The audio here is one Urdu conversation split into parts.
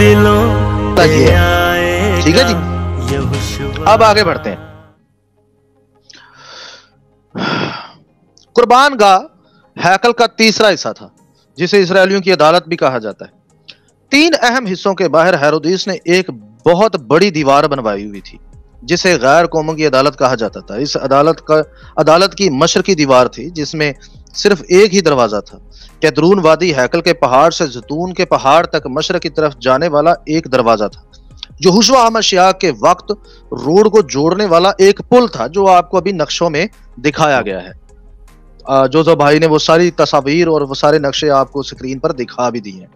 دلوں یہ ہے ٹھیک ہے جی. اب آگے بڑھتے ہیں. قربان گاہ ہیکل کا تیسرا حصہ تھا جسے اسرائیلیوں کی عدالت بھی کہا جاتا ہے. 3 اہم حصوں کے باہر ہیرودیس نے ایک بہت بڑی دیوار بنوائی ہوئی تھی جسے غیر قوموں کی عدالت کہا جاتا تھا. اس عدالت کی مشرقی دیوار تھی جس میں صرف ایک ہی دروازہ تھا. کیدرون وادی ہیکل کے پہاڑ سے زیتون کے پہاڑ تک مشرق کی طرف جانے والا ایک دروازہ تھا. یہوشوا مسیح کے وقت روڈ کو جوڑنے والا ایک پل تھا جو آپ کو ابھی نقشوں میں دکھایا گیا ہے. جو بھائی نے وہ ساری تصاویر اور وہ سارے نقشے آپ کو سکرین پر دکھا بھی دی ہیں,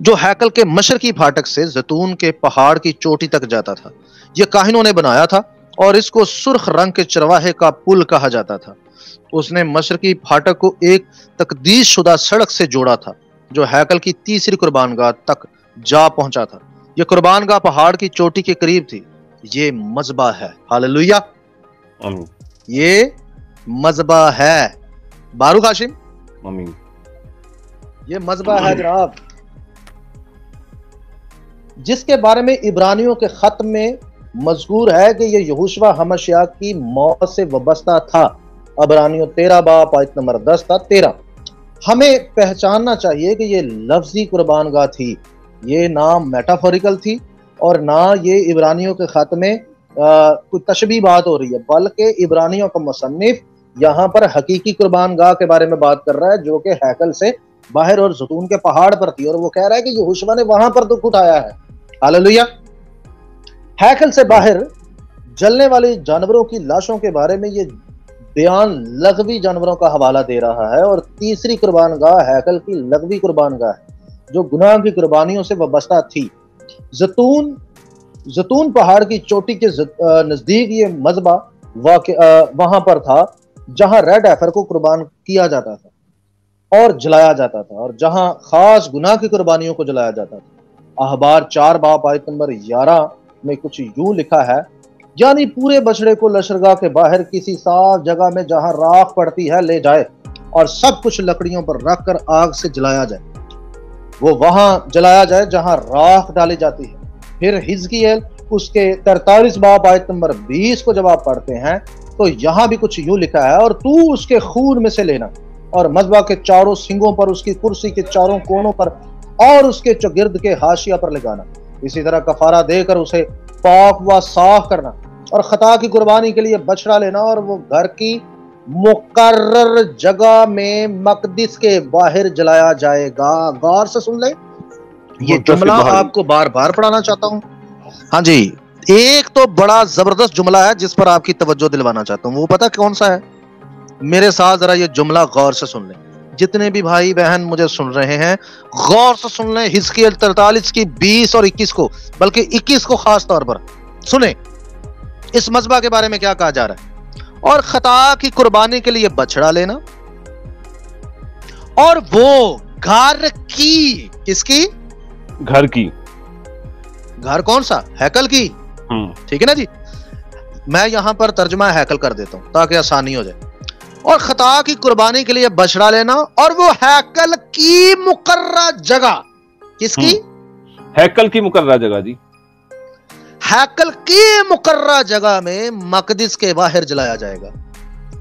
جو ہیکل کے مشرقی پھاٹک سے زیتون کے پہاڑ کی چوٹی تک جاتا تھا. یہ کاہنوں نے بنایا تھا اور اس کو سرخ رنگ کے چرواہے کا پل کہا جاتا تھا. اس نے مشرقی پھاٹک کو ایک تقدیس شدہ سڑک سے جوڑا تھا جو ہیکل کی تیسری قربان گاہ تک جا پہنچا تھا. یہ قربان گاہ پہاڑ کی چوٹی کے قریب تھی. یہ مذبح ہے. ہاللویا, یہ مذبح ہے. باروق ہاشم, آمین. یہ مذبح ہے جناب, جس کے بارے میں عبرانیوں کے خط میں مذکور ہے کہ یہ یہوشوا ہمشیاہ کی موت سے وابستہ تھا. عبرانیوں 13 باب آیت نمبر 10 تا 13. ہمیں پہچاننا چاہیے کہ یہ لفظی قربان گاہ تھی, یہ نہ میٹافوریکل تھی اور نہ یہ عبرانیوں کے خط میں کوئی تشبیہ بات ہو رہی ہے, بلکہ عبرانیوں کا مصنف یہاں پر حقیقی قربان گاہ کے بارے میں بات کر رہا ہے جو کہ ہیکل سے باہر اور زیتون کے پہاڑ پر تھی, اور وہ کہہ رہا ہے کہ یہوشوا نے وہاں پر دکھ اٹھایا ہے. ہاللویا. ہیکل سے باہر جلنے والی جانوروں کی لاشوں کے بارے میں یہ بیان لغوی جانوروں کا حوالہ دے رہا ہے, اور تیسری قربان گاہ ہیکل کی لغوی قربان گاہ ہے جو گناہ کی قربانیوں سے وابستہ تھی. زیتون پہاڑ کی چوٹی کے نزدیک یہ مذبح وہاں پر تھا جہاں ریڈ ایفر کو قربان کیا جاتا تھا اور جلایا جاتا تھا, اور جہاں خاص گناہ کی قربانیوں کو جلایا جاتا تھا. احبار 4 باب آیت نمبر 11 میں کچھ یوں لکھا ہے, یعنی پورے بچڑے کو لشکرگاہ کے باہر کسی صاف جگہ میں جہاں راکھ پڑتی ہے لے جائے اور سب کچھ لکڑیوں پر رکھ کر آگ سے جلایا جائے. وہ وہاں جلایا جائے جہاں راکھ ڈالی جاتی ہے. پھر حزقیل اس کے 43 باب آیت نمبر 20 کو جب آپ پڑھتے ہیں تو یہاں بھی کچھ یوں لکھا ہے, اور تو اس کے خون میں سے لینا اور مذبح کے چاروں سنگوں پر, اس کی کرسی کے چاروں کونوں پر اور اس کے چگرد کے حاشیہ پر لگانا. اسی طرح کفارہ دے کر اسے پاک و صاف کرنا, اور خطا کی قربانی کے لیے بچڑا لینا, اور وہ گھر کی مقرر جگہ میں مقدس کے باہر جلایا جائے گا. غور سے سن لیں, یہ جملہ آپ کو بار بار پڑھانا چاہتا ہوں. ہاں جی, ایک تو بڑا زبردست جملہ ہے جس پر آپ کی توجہ دلوانا چاہتا ہوں. وہ پتہ کون سا ہے؟ میرے ساتھ ذرا یہ جملہ غور سے سن لیں. جتنے بھی بھائی بہن مجھے سن رہے ہیں غور سے سن لیں. حزقیل 43 کی 20 اور 21 کو, بلکہ 21 کو خاص طور پر سنیں. اس مذبح کے بارے میں کیا کہا جا رہا ہے؟ اور خطا کی قربانی کے لیے بچڑا لینا, اور وہ گھر کی, کس کی؟ گھر کی. گھر کون سا؟ ہیکل کی. ٹھیک ہے نا جی, میں یہاں پر ترجمہ ہیکل کر دیتا ہوں تاکہ آسانی ہو جائے. اور خطا کی قربانی کے لیے بچڑا لینا, اور وہ ہیکل کی مقررہ جگہ, کس کی؟ ہیکل کی مقررہ جگہ جی, ہیکل کی مقررہ جگہ میں مقدس کے باہر جلایا جائے گا.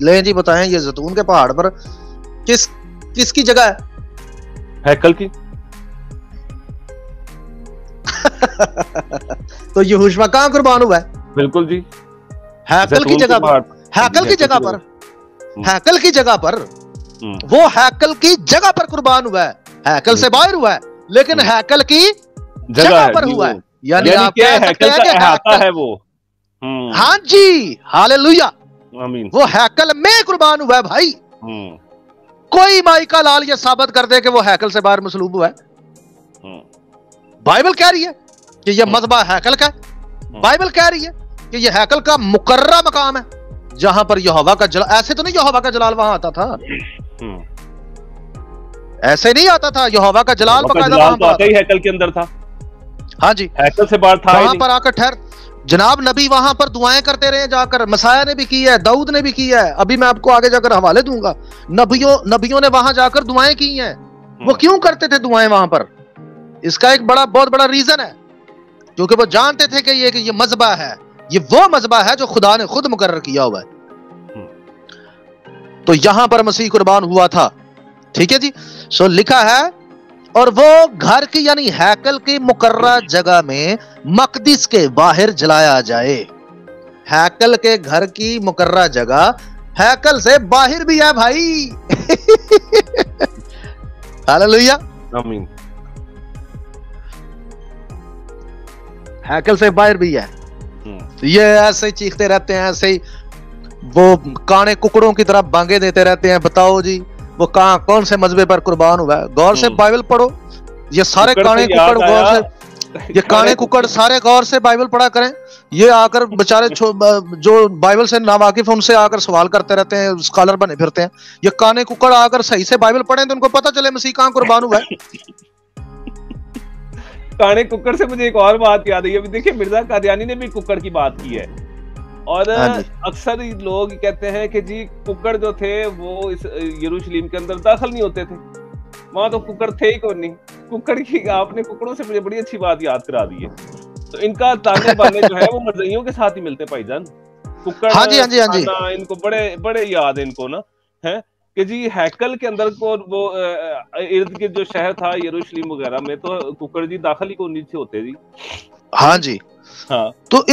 لیں جی بتائیں, یہ زیتون کے پہاڑ پر کس کی جگہ ہے؟ ہیکل کی. تو یہوشوا کہاں قربان ہوا ہے؟ بالکل جی, ہیکل کی جگہ پر. ہیکل کی جگہ پر, ہیکل کی جگہ پر, وہ ہیکل کی جگہ پر قربان ہوا ہے. ہیکل سے باہر ہوا ہے لیکن ہیکل کی جگہ پر ہوا ہے. یعنی آپ کہہ سکتے ہیں کہ احاطہ ہے وہ. ہاں جی, ہاللویا, آمین. وہ ہیکل میں قربان ہوا ہے بھائی. کوئی مائی کا لال یہ ثابت کر دے کہ وہ ہیکل سے باہر مصلوب ہوا ہے. بائبل کہہ رہی ہے کہ یہ مذبح ہیکل کا ہے. بائبل کہہ رہی ہے کہ یہ ہیکل کا مقررہ مقام ہے جہاں پر یہوہ کا جلال. ایسے تو نہیں یہوہ کا جلال وہاں آتا تھا, ایسے نہیں آتا تھا. یہوہ کا جلال باقاعدہ وہاں پر آتا, ہیکل کے اندر تھا. ہاں جی, ہیکل سے باہر تھا. وہاں پر آ کر ٹھہر جناب, نبی وہاں پر دعائیں کرتے رہے جا کر. مسیح نے بھی کی ہے, داؤد نے بھی کی ہے. ابھی میں آپ کو آگے جا کر حوالے دوں گا. نبیوں نے وہاں جا کر دعائیں کی ہیں. وہ کیوں کرتے تھے دعائیں وہاں پر؟ اس کا ایک بہت بڑا ریزن ہے، کیونکہ وہ جانتے تھے کہ یہ مذبح ہے، یہ وہ مذبح ہے جو خدا نے خود مقرر کیا ہوا ہے۔ تو یہاں پر مسیح قربان ہوا تھا، ٹھیک ہے جی۔ سو لکھا ہے اور وہ گھر کی یعنی ہیکل کی مقررہ جگہ میں مقدس کے باہر جلایا جائے۔ ہیکل کے گھر کی مقررہ جگہ ہیکل سے باہر بھی ہے بھائی۔ ہاللویا، آمین۔ ہیکل سے باہر بھی ہے۔ یہ ایسے ہی چیختے رہتے ہیں، ایسے ہی وہ کانے ککڑوں کی طرح بانگے دیتے رہتے ہیں، بتاؤ جی وہ کہاں کون سے مذبے پر قربان ہوا ہے؟ غور سے بائبل پڑھو، یہ سارے کانے ککڑ غور سے، یہ کانے ککڑ سارے غور سے بائبل پڑھا کریں۔ یہ آ کر بےچارے جو بائبل سے ناواقف ان سے آ کر سوال کرتے رہتے ہیں، اسکالر بنے پھرتے ہیں۔ یہ کانے ککڑ آ کر صحیح سے بائبل پڑھیں تو ان کو پتہ چلے مسیح کہاں قربان ہوا ہے۔ کانے ککڑ سے مجھے ایک اور بات یاد آئی، ابھی دیکھیں مرزا قادیانی نے بھی ککڑ کی بات کی ہے، اور اکثر لوگ کہتے ہیں کہ جی ککڑ جو تھے وہ اس یروشلم کے اندر داخل نہیں ہوتے تھے، وہاں تو ککڑ تھے ہی کوئی نہیں۔ ککڑ کی آپ نے ککڑوں سے مجھے بڑی اچھی بات یاد کرا دی ہے۔ تو ان کا تانے بانے جو ہے وہ مرزائیوں کے ساتھ ہی ملتے بھائی جان۔ ککڑ ان کو بڑے یاد ہے ان کو نا، ہے کہ جی ہیکل کے اندر کو وہ ارد گرد جو شہر تھا یروشلم وغیرہ میں تو ککڑ جی داخل ہی کو نہیں سے ہوتے جی۔ ہاں جی، ہاں، تو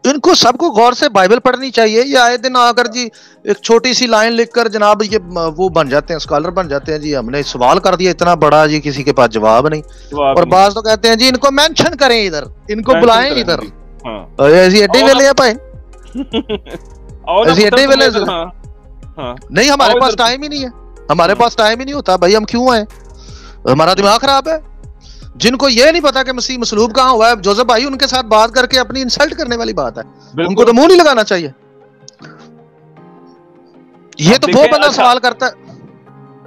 ان کو سب کو غور سے بائبل پڑھنی چاہیے۔ یہ آئے دن آ کر جی ایک چھوٹی سی لائن لکھ کر جناب یہ وہ بن جاتے ہیں، اسکالر بن جاتے ہیں جی، ہم نے سوال کر دیا اتنا بڑا جی کسی کے پاس جواب نہیں۔ اور بعض تو کہتے ہیں جی ان کو مینشن کریں ادھر، ان کو بلائیں ادھر، ایسی اڈے ویلے ہیں پائے، ایسی اڈے ویلے نہیں، ہمارے پاس ٹائم ہی نہیں ہے، ہمارے پاس ٹائم ہی نہیں ہوتا بھائی، ہم کیوں آئے، ہمارا دماغ خراب ہے۔ جن کو یہ نہیں پتا کہ مسیح مصلوب کہاں ہوا ہے، جوزف بھائی ان کے ساتھ بات کر کے اپنی انسلٹ کرنے والی بات ہے، ان کو تو منہ نہیں لگانا چاہیے۔ یہ تو وہ بندہ سوال کرتا ہے،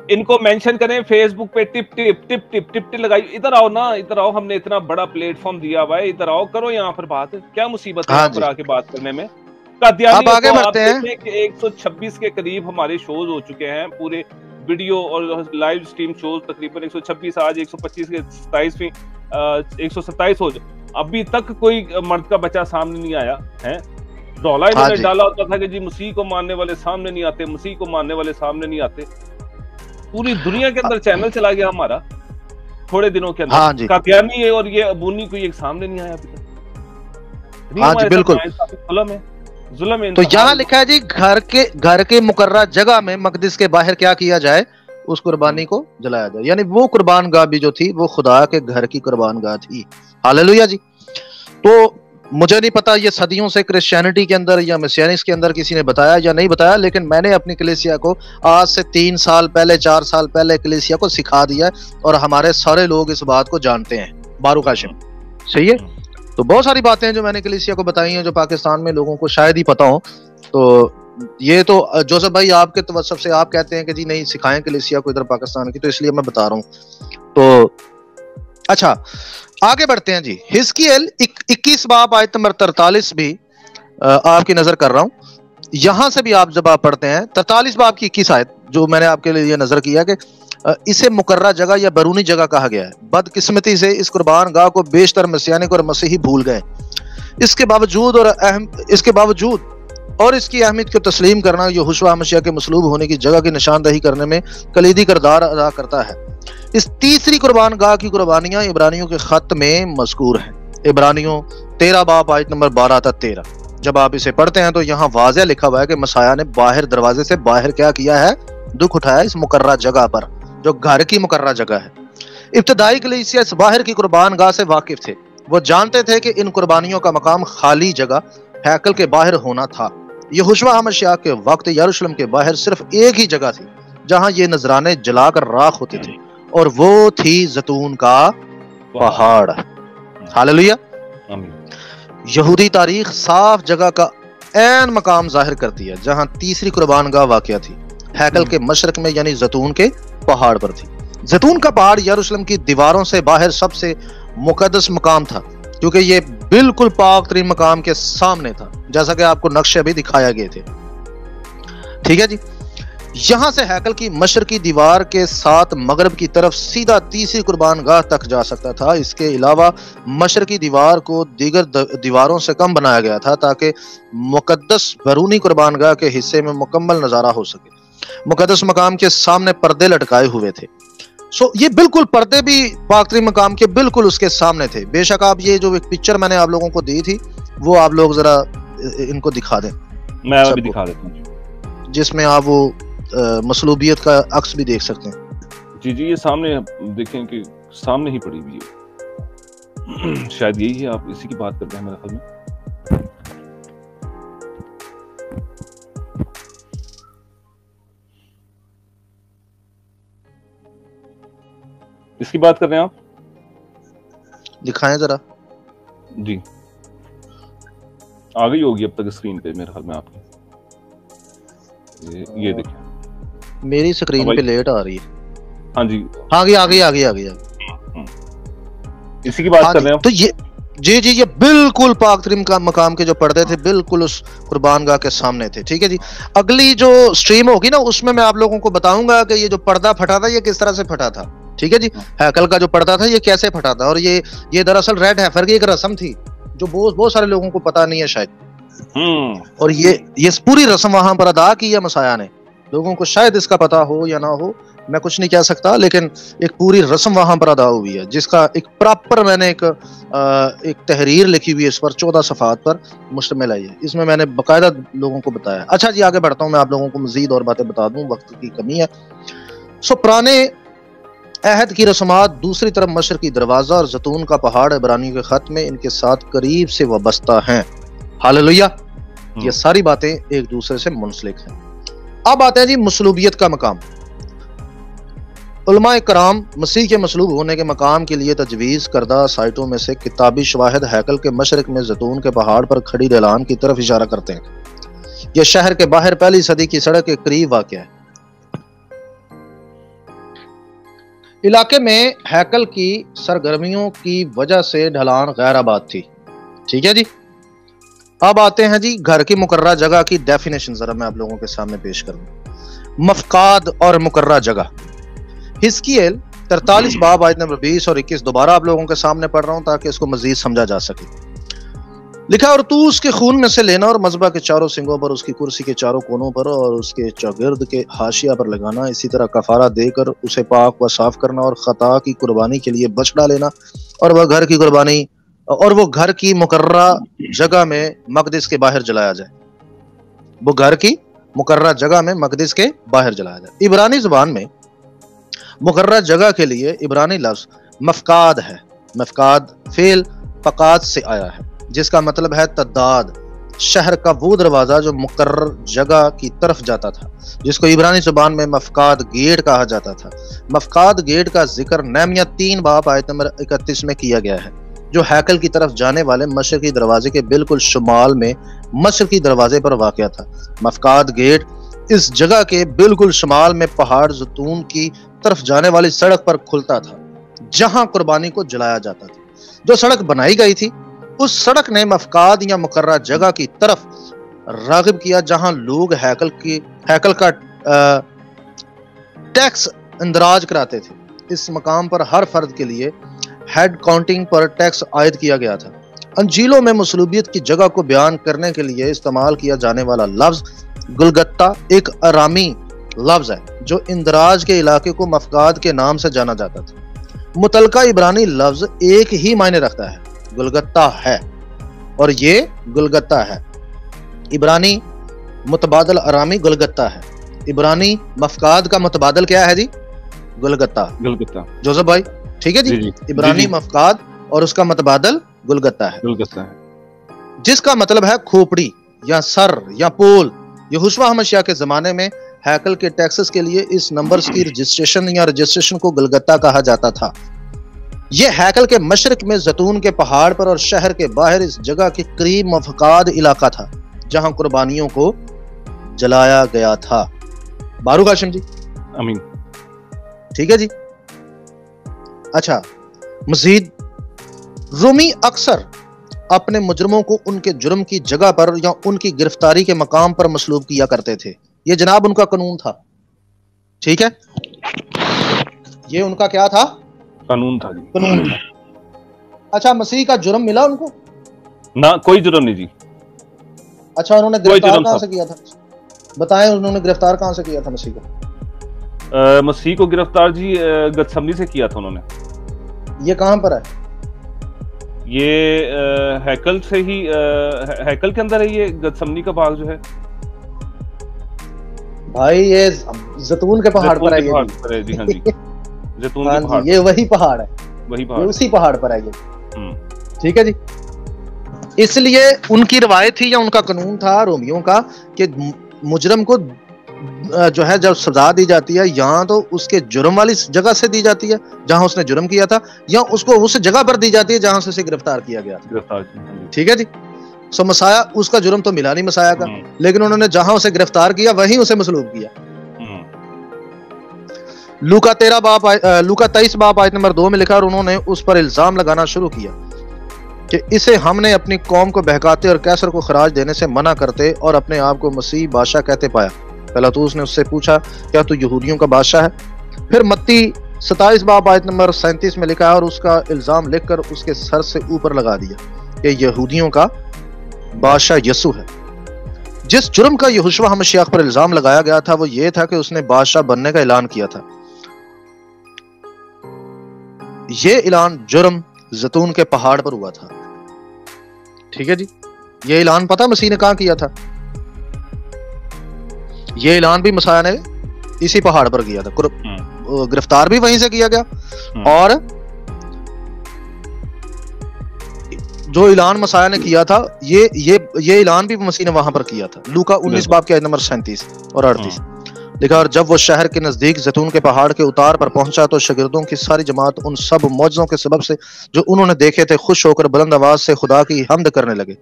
ان کو مینشن کریں فیس بک پہ، ٹپ ٹپ ٹپ ٹپ ٹپ ٹپ لگائی، ادھر آؤ نا، ادھر آؤ، ہم نے اتنا بڑا پلیٹ فارم دیا ہوا ہے، ادھر آؤ، کرو یہاں پر بات، کیا مصیبت ہے یہاں پر آ کے بات کرنے میں۔ قادیانی کو آپ دیکھیں کہ 126 کے قریب ہمارے شوز ہو چکے ہیں، پورے ویڈیو اور لائیو سٹریم شوز تقریباً 126، آج 125 کے 27ویں 127 ہو جائے، ابھی تک کوئی مرد کا بچہ سامنے نہیں آیا ہے۔ رولا انہوں نے ڈالا ہوتا تھا کہ جی مسیح کو ماننے والے سامنے نہیں آتے، مسیح کو ماننے والے سامنے نہیں آتے۔ پوری دنیا کے اندر چینل چلا گیا ہمارا تھوڑے دنوں کے اندر، قادیانی اور یہ ابونی کوئی ایک سامنے نہیں آیا ابھی تک۔ ہاں جی بالکل، ظلم ہے۔ تو یہاں لکھا ہے جی گھر کے مقررہ جگہ میں مقدس کے باہر کیا کیا جائے، اس قربانی کو جلایا جائے، یعنی وہ قربان گاہ بھی جو تھی وہ خدا کے گھر کی قربان گاہ تھی۔ ہاللویا جی۔ تو مجھے نہیں پتا یہ صدیوں سے کرسچینٹی کے اندر یا مسیحیت کے اندر کسی نے بتایا یا نہیں بتایا، لیکن میں نے اپنی کلیسیا کو آج سے 3 سال پہلے 4 سال پہلے کلیسیا کو سکھا دیا ہے، اور ہمارے سارے لوگ اس بات کو جانتے ہیں۔ باروک ہاشم، صحیح ہے۔ تو بہت ساری باتیں جو میں نے کلیسیا کو بتائی ہیں جو پاکستان میں لوگوں کو شاید ہی پتا ہو، تو یہ تو جوزف بھائی آپ کے توسط سے آپ کہتے ہیں کہ جی نہیں سکھائیں کلیسیا کو ادھر پاکستان کی، تو اس لیے میں بتا رہا ہوں۔ تو اچھا آگے بڑھتے ہیں جی۔ حزقیل 21 باب آیت نمبر 43 بھی آپ کی نظر کر رہا ہوں، یہاں سے بھی آپ جب آپ پڑھتے ہیں 43 باب کی 21 آیت، جو میں نے آپ کے لیے یہ نظر کیا کہ اسے مقررہ جگہ یا بیرونی جگہ کہا گیا ہے۔ بدقسمتی سے اس قربان گاہ کو بیشتر مسیحیان اور مسیحی بھول گئے، اس کے باوجود اور اس کی اہمیت کو تسلیم کرنا یہوشوا مسیح کے مصلوب ہونے کی جگہ کی نشاندہی کرنے میں کلیدی کردار ادا کرتا ہے۔ اس تیسری قربان گاہ کی قربانیاں عبرانیوں کے خط میں مذکور ہیں، عبرانیوں 13 باب آیت نمبر 12 تا 13۔ جب آپ اسے پڑھتے ہیں تو یہاں واضح لکھا ہوا ہے کہ مسیح نے باہر دروازے سے باہر کیا کیا ہے، دکھ اٹھایا اس مقررہ جگہ پر جو گھر کی مقررہ جگہ ہے۔ ابتدائی کلیسیا اس باہر کی قربان گاہ سے واقف تھے، وہ جانتے تھے کہ ان قربانیوں کا مقام خالی جگہ ہیکل کے باہر ہونا تھا۔ یہوشوا مسیح کے وقت یروشلم کے باہر صرف ایک ہی جگہ تھی جہاں یہ نذرانے جلا کر راکھ ہوتے تھے، اور وہ تھی زیتون کا پہاڑ۔ ہاللویا۔ یہودی تاریخ صاف جگہ کا عین مقام ظاہر کرتی ہے جہاں تیسری قربان گاہ واقع تھی، ہیکل کے مشرق میں یعنی زیتون کے پہاڑ پر تھی۔ زیتون کا پہاڑ یروشلم کی دیواروں سے باہر سب سے مقدس مقام تھا، کیونکہ یہ بالکل پاک ترین مقام کے سامنے تھا، جیسا کہ آپ کو نقشے بھی دکھایا گئے تھے۔ ٹھیک ہے جی۔ یہاں سے ہیکل کی مشرقی دیوار کے ساتھ مغرب کی طرف سیدھا تیسری قربان گاہ تک جا سکتا تھا۔ اس کے علاوہ مشرقی دیوار کو دیگر دیواروں سے کم بنایا گیا تھا تاکہ مقدس بیرونی قربان گاہ کے حصے میں مکمل نظارہ ہو سکے۔ مقدس مقام کے سامنے پردے لٹکائے ہوئے تھے۔ یہ بالکل پردے بھی پاک ترین مقام کے بالکل اس کے سامنے تھے۔ بے شک آپ یہ جو ایک پکچر میں نے آپ لوگوں کو دی تھی وہ آپ لوگ ذرا ان کو دکھا دیں، میں ابھی دکھا دیتا ہوں، جس میں آپ وہ مصلوبیت کا عکس بھی دیکھ سکتے ہیں۔ جی یہ سامنے دیکھیں کہ سامنے ہی پڑی ہوئی ہے، شاید یہی ہے، آپ اسی کی بات کرتے ہیں میرے خیال میں۔ اس کی بات کر رہے ہیں آپ؟ دکھائیں ذرا۔ جی آ گئی ہوگی اب تک اسکرین پہ میرے خیال میں آپ کی، یہ دیکھیں میری سکرین پہ لیٹ آ رہی ہے۔ ہاں جی آ گئی۔ اسی کی بات کر رہے ہیں تو یہ جی یہ بالکل پاک ترین مقام کے جو پردے تھے بالکل اس قربان گاہ کے سامنے تھے۔ ٹھیک ہے جی، اگلی جو سٹریم ہوگی نا اس میں آپ لوگوں کو بتاؤں گا کہ یہ جو پردہ پھٹا تھا یہ کس طرح سے پھٹا تھا۔ ٹھیک ہے جی، ہیکل کا جو پردہ تھا یہ کیسے پھٹا تھا، اور یہ دراصل ریڈ ہیفر کی ایک رسم تھی جو بہت سارے لوگوں کو پتا نہیں ہے شاید، اور یہ پوری رسم وہاں پر ادا کی ہے مسیح نے۔ لوگوں کو شاید اس کا پتا ہو یا نہ ہو، میں کچھ نہیں کہہ سکتا، لیکن ایک پوری رسم وہاں پر ادا ہوئی ہے جس کا ایک پراپر میں نے ایک تحریر لکھی ہوئی ہے، اس پر 14 صفحات پر مشتمل ہے۔ اس میں نے باقاعدہ لوگوں کو بتایا۔ اچھا جی آگے بڑھتا ہوں، میں آپ لوگوں کو مزید اور باتیں بتا دوں، وقت کی کمی ہے۔ پرانے عہد کی رسومات دوسری طرف مشرقی دروازہ اور زیتون کا پہاڑ عبرانیوں کے خط میں ان کے ساتھ قریب سے وابستہ ہیں۔ ہاللویا، یہ ساری باتیں ایک دوسرے سے منسلک ہیں۔ اب آتے ہیں جی مصلوبیت کا مقام۔ علماء کرام مسیح کے مصلوب ہونے کے مقام کے لیے تجویز کردہ سائٹوں میں سے کتابی شواہد ہیکل کے مشرق میں زیتون کے پہاڑ پر کھڑی ڈھلان کی طرف اشارہ کرتے ہیں۔ یہ شہر کے باہر پہلی صدی کی سڑک کے قریب واقع ہے۔ علاقے میں ہیکل کی سرگرمیوں کی وجہ سے ڈھلان غیر آباد تھی۔ ٹھیک ہے جی، اب آتے ہیں جی گھر کی مقررہ جگہ کی ڈیفینیشن، ذرا میں آپ لوگوں کے سامنے پیش کروں۔ مفقاد اور مقررہ جگہ، حزقیل 43 باب آیت نمبر 20 اور 21 دوبارہ آپ لوگوں کے سامنے پڑھ رہا ہوں تاکہ اس کو مزید سمجھا جا سکے۔ لکھا، اور تو اس کے خون میں سے لینا اور مذبح کے چاروں سنگوں پر، اس کی کرسی کے چاروں کونوں پر اور اس کے چاگرد کے حاشیہ پر لگانا، اسی طرح کفارہ دے کر اسے پاک و صاف کرنا اور خطا کی قربانی کے لیے بچڑا لینا، اور وہ گھر کی قربانی اور وہ گھر کی مقررہ جگہ میں مقدس کے باہر جلایا جائے۔ وہ گھر کی مقررہ جگہ میں مقدس کے باہر جلایا جائے۔ عبرانی زبان میں مقررہ جگہ کے لیے عبرانی لفظ مفقاد ہے۔ مفقاد فعل فقاد سے آیا ہے جس کا مطلب ہے تعداد۔ شہر کا وہ دروازہ جو مقرر جگہ کی طرف جاتا تھا، جس کو عبرانی زبان میں مفقاد گیٹ کہا جاتا تھا۔ مفقاد گیٹ کا ذکر نہمیہ 3 باب آیت نمبر 31 میں کیا گیا ہے، جو ہیکل کی طرف جانے والے مشرقی دروازے کے بالکل شمال میں مشرقی دروازے پر واقع تھا۔ مفقاد گیٹ اس جگہ کے بالکل شمال میں پہاڑ زیتون کی طرف جانے والی سڑک پر کھلتا تھا جہاں قربانی کو جلایا جاتا تھا۔ جو سڑک بنائی گئی تھی اس سڑک نے مفقاد یا مقررہ جگہ کی طرف راغب کیا جہاں لوگ ہیکل کا ٹیکس اندراج کراتے تھے۔ اس مقام پر ہر فرد کے لیے ہیڈ کاؤنٹنگ پر ٹیکس عائد کیا گیا تھا۔ انجیلوں میں مصلوبیت کی جگہ کو بیان کرنے کے لیے استعمال کیا جانے والا لفظ گلگتہ ایک ارامی لفظ ہے جو اندراج کے علاقے کو مفقاد کے نام سے جانا جاتا تھا۔ متعلقہ عبرانی لفظ ایک ہی معنی رکھتا ہے، گلگتہ ہے، اور یہ گلگتہ ہے۔ عبرانی متبادل ارامی گلگتہ ہے، عبرانی مفقاد کا متبادل کیا ہے جی؟ گلگتہ۔ جوزف بھائی ٹھیک ہے جی، عبرانی مفقاد اور اس کا متبادل گلگتہ ہے، جس کا مطلب ہے کھوپڑی یا سر یا پول۔ یہوشوا حمشیہ کے زمانے میں ہیکل کے ٹیکسز کے لیے اس نمبرز کی رجسٹریشن کو گلگتہ کہا جاتا تھا۔ یہ ہیکل کے مشرق میں زیتون کے پہاڑ پر اور شہر کے باہر اس جگہ کے قریب مفقاد علاقہ تھا جہاں قربانیوں کو جلایا گیا تھا۔ باروق ہاشم جی امین ٹھیک ہے جی۔ اچھا، مزید رومی اکثر اپنے مجرموں کو ان کے جرم کی جگہ پر یا ان کی گرفتاری کے مقام پر مصلوب کیا کرتے تھے۔ یہ جناب ان کا قانون تھا۔ ٹھیک ہے, یہ ان کا کیا تھا؟ قانون تھا جی, قانون تھا. اچھا مسیح کا جرم ملا ان کو؟ نہ کوئی جرم نہیں جی. اچھا انہوں نے گرفتار کہاں سے کیا تھا؟ بتائیں انہوں نے گرفتار کہاں سے کیا تھا مسیح کو؟ مسیح کو گرفتار جی گتسمنی سے کیا تھا انہوں نے. یہ کہاں پر ہے؟ یہ ہیکل سے ہی, ہیکل کے اندر ہے یہ گتسمنی کا باغ جو ہے بھائی. یہ زیتون کے پہاڑ پر ہے جی. ہاں جی زیتون کے پہاڑ, یہ وہی پہاڑ ہے, وہی پہاڑ, اسی پہاڑ پر ہے یہ. ٹھیک ہے جی. اس لیے ان کی روایت تھی یا ان کا قانون تھا رومیوں کا کہ مجرم کو جو ہے جب سزا دی جاتی ہے یا تو اس کے جرم والی جگہ سے دی جاتی ہے جہاں اس نے جرم کیا تھا, یا اس کو اس جگہ پر دی جاتی ہے جہاں سے اسے گرفتار کیا گیا تھا. ٹھیک ہے جی. سو مسایا اس کا جرم تو ملا نہیں مسایا کا, لیکن انہوں نے جہاں اسے گرفتار کیا وہیں اسے مصلوب کیا. لوکا 23 باب آیت نمبر 2 میں لکھا, اور انہوں نے اس پر الزام لگانا شروع کیا کہ اسے ہم نے اپنی قوم کو بہکاتے اور کیسر کو خراج دینے سے منع کرتے اور اپنے آپ کو مسیح بادشاہ کہتے پایا. پیلاطوس نے اس سے پوچھا کیا تو یہودیوں کا بادشاہ ہے؟ پھر متی 27 باب آیت نمبر 37 میں لکھا ہے, اور اس کا الزام لکھ کر اس کے سر سے اوپر لگا دیا کہ یہودیوں کا بادشاہ یسوع ہے. جس جرم کا یہوشوا ہمشیاہ پر الزام لگایا گیا تھا وہ یہ تھا کہ اس نے بادشاہ بننے کا اعلان کیا تھا. یہ اعلان جرم زیتون کے پہاڑ پر ہوا تھا. ٹھیک ہے جی. یہ اعلان پتہ مسیح نے کہاں کیا تھا؟ یہ اعلان بھی مسیح نے اسی پہاڑ پر کیا تھا. گرفتار بھی وہیں سے کیا گیا, اور جو اعلان مسیح نے کیا تھا یہ اعلان بھی مسیح نے وہاں پر کیا تھا. لوکا 19 باب کے آیت نمبر 37 اور 38 لکھا, اور جب وہ شہر کے نزدیک زیتون کے پہاڑ کے اتار پر پہنچا تو شاگردوں کی ساری جماعت ان سب معجزوں کے سبب سے جو انہوں نے دیکھے تھے خوش ہو کر بلند آواز سے خدا کی حمد کرنے لگے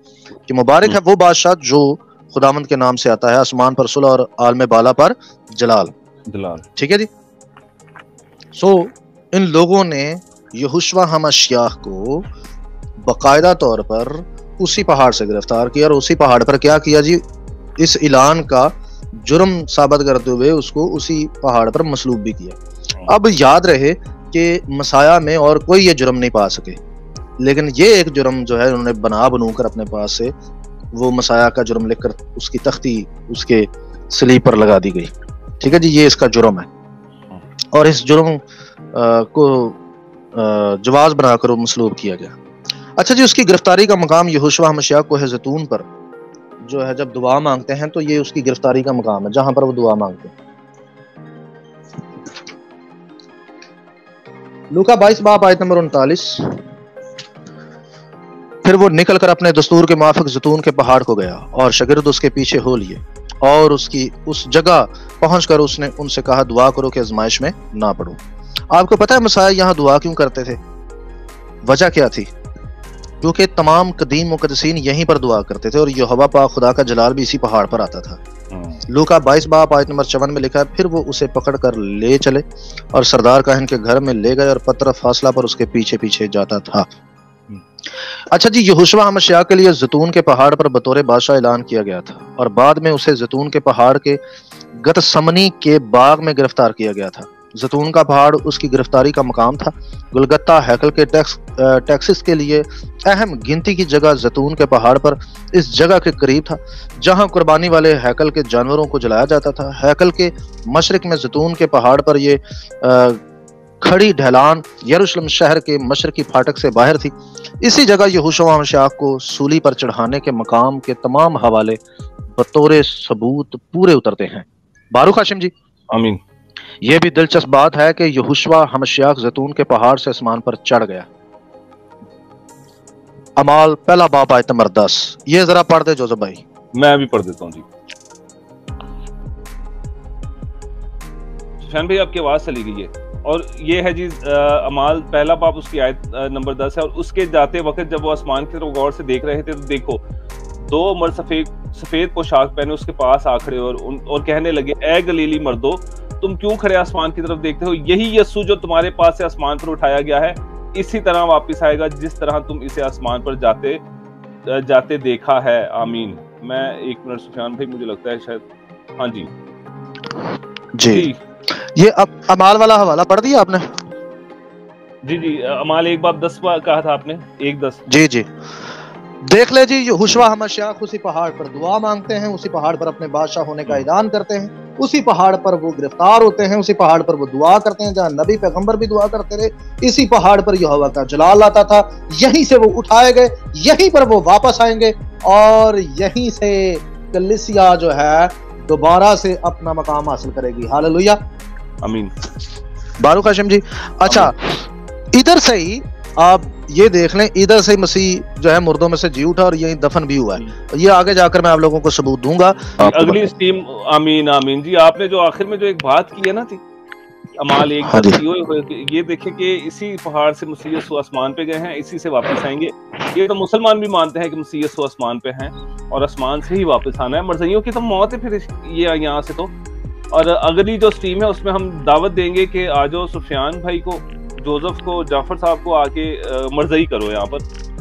کہ مبارک ہے وہ بادشاہ جو خداوند کے نام سے آتا ہے, آسمان پر صلح اور عالم بالا پر جلال. ٹھیک ہے جی. سو ان لوگوں نے یہوشوا ہمشیاہ کو باقاعدہ طور پر اسی پہاڑ سے گرفتار کیا, اور اسی پہاڑ پر کیا کیا جی, اس اعلان کا جرم ثابت کرتے ہوئے اس کو اسی پہاڑ پر مصلوب بھی کیا. اب یاد رہے کہ مسیح میں اور کوئی یہ جرم نہیں پا سکے, لیکن یہ ایک جرم جو ہے انہوں نے بنو کر اپنے پاس سے وہ مسیح کا جرم لکھ کر اس کی تختی اس کے صلیب پر لگا دی گئی. ٹھیک ہے جی. یہ اس کا جرم ہے, اور اس جرم کو جواز بنا کر مصلوب کیا گیا. اچھا جی. اس کی گرفتاری کا مقام یہوشوا ہمشیاہ کو ہے زیتون پر جو ہے جب دعا مانگتے ہیں تو یہ اس کی گرفتاری کا مقام ہے جہاں پر وہ دعا مانگتے ہیں. لوکا 22 باب آیت نمبر 39, پھر وہ نکل کر اپنے دستور کے موافق زیتون کے پہاڑ کو گیا اور شاگرد اس کے پیچھے ہو لیے, اور اس جگہ پہنچ کر اس نے ان سے کہا دعا کرو کہ آزمائش میں نہ پڑو. آپ کو پتہ ہے مسیح یہاں دعا کیوں کرتے تھے؟ وجہ کیا تھی؟ کیونکہ تمام قدیم مقدسین یہیں پر دعا کرتے تھے, اور یہوہ پاک خدا کا جلال بھی اسی پہاڑ پر آتا تھا. لوکا 22 باب آیت نمبر 54 میں لکھا ہے, پھر وہ اسے پکڑ کر لے چلے اور سردار کاہن کے گھر میں لے گئے, اور پتر فاصلہ پر اس کے پیچھے پیچھے جاتا تھا. اچھا جی. یہوشوا ہمشیاہ کے لیے زیتون کے پہاڑ پر بطور بادشاہ اعلان کیا گیا تھا, اور بعد میں اسے زیتون کے پہاڑ کے گتسمنی کے باغ میں گرفتار کیا گیا تھا. زیتون کا پہاڑ اس کی گرفتاری کا مقام تھا. گلگتہ ہیکل کے ٹیکسس کے لیے اہم گنتی کی جگہ زیتون کے پہاڑ پر اس جگہ کے قریب تھا جہاں قربانی والے ہیکل کے جانوروں کو جلایا جاتا تھا. ہیکل کے مشرق میں زیتون کے پہاڑ پر یہ کھڑی ڈھلان یروشلم شہر کے مشرقی پھاٹک سے باہر تھی. اسی جگہ یہوشوا ہمشیاہ کو سولی پر چڑھانے کے مقام کے تمام حوالے بطور ثبوت پورے اترتے ہیں. باروک ہاشم جی. آمین. یہ بھی دلچسپ بات ہے کہ یہوشوا ہمشیاہ زیتون کے پہاڑ سے آسمان پر چڑھ گیا. اعمال پہلا باب آیت نمبر 10. یہ ذرا پڑھ دے جوزف بھائی. میں بھی پڑھ دیتا ہوں جی. شان بھائی آپ کی آواز چلی گئی ہے, اور یہ ہے جی اعمال پہلا باب اس کی آیت نمبر 10 ہے. اور اس کے جاتے وقت جب وہ آسمان کی طرف غور سے دیکھ رہے تھے تو دیکھو دو مرد سفید پوشاک پہنے اس کے پاس آ کھڑے اور کہنے لگے, اے گلیلی مردو, تم کیوں کھڑے آسمان کی طرف دیکھتے ہو؟ یہی یسوع جو تمہارے پاس سے آسمان پر اٹھایا گیا ہے اسی طرح واپس آئے گا جس طرح تم اسے آسمان پر جاتے دیکھا ہے. آمین. میں ایک منٹ سفیان بھائی, مجھے لگتا ہے شاید, ہاں جی جی یہ امال والا حوالہ پڑھ دیا آپ نے؟ جی جی، امال 1:10 کہا تھا آپ نے، 1:10. جی جی دیکھ لے جی، یہوشوا حمشیاخ اسی پہاڑ پر دعا مانگتے ہیں، اسی پہاڑ پر اپنے بادشاہ ہونے کا اعلان کرتے ہیں، اسی پہاڑ پر وہ گرفتار ہوتے ہیں، اسی پہاڑ پر وہ دعا کرتے ہیں جہاں نبی پیغمبر بھی دعا کرتے رہے، اسی پہاڑ پر یہوہ کا جلال آتا تھا، یہیں سے وہ اٹھائے گئے، یہیں پر وہ واپس آئیں گے، اور یہیں سے کلیسیا جو ہے دوبارہ سے اپنا مقام حاصل کرے گی۔ ہاللویہ، آمین۔ باروک ہاشم جی، اچھا ادھر سے ہی آپ یہ دیکھ لیں، ادھر سے مسیح جو ہے مردوں میں سے جی اٹھا اور یہی دفن بھی ہوا ہے، یہ آگے جا کر میں آپ لوگوں کو ثبوت دوں گا اگلی اسٹیم۔ آمین آمین جی۔ آپ نے جو آخر میں جو ایک بات کی ہے نا تھی امال 1:10 کی، یہ دیکھیں کہ اسی پہاڑ سے مسیح یسوع آسمان پہ گئے ہیں، اسی سے واپس آئیں گے۔ یہ تو مسلمان بھی مانتے ہیں کہ مسیح یسوع آسمان پہ ہیں اور آسمان سے ہی واپس آنا ہے۔ مرزائیوں کی تو موت ہے پھر یہ یہاں سے تو۔ اور اگلی جو اسٹریم ہے اس میں ہم دعوت دیں گے کہ آجو سفیان بھائی کو، جوزف کو، جعفر صاحب کو آ کے مرزائی کرو یہاں پر۔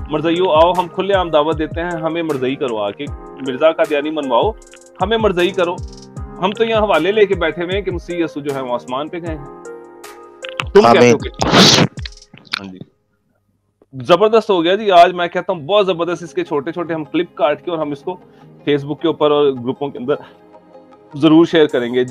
مرزائیوں آؤ، ہم کھلے عام دعوت دیتے ہیں، ہمیں مرزائی کرو آ کے، مرزا قادیانی منواؤ، ہمیں مرزائی کرو۔ ہم تو یہاں حوالے لے کے بیٹھے ہوئے ہیں کہ مسیح یسوع جو ہے وہ آسمان پہ گئے ہیں۔ تم کہتے ہو کہ ہاں جی زبردست ہو گیا جی آج، میں کہتا ہوں بہت زبردست۔ اس کے چھوٹے چھوٹے ہم کلپ کاٹ کے اور ہم اس کو فیس بک کے اوپر اور گروپوں کے اندر ضرور شیئر کریں گے۔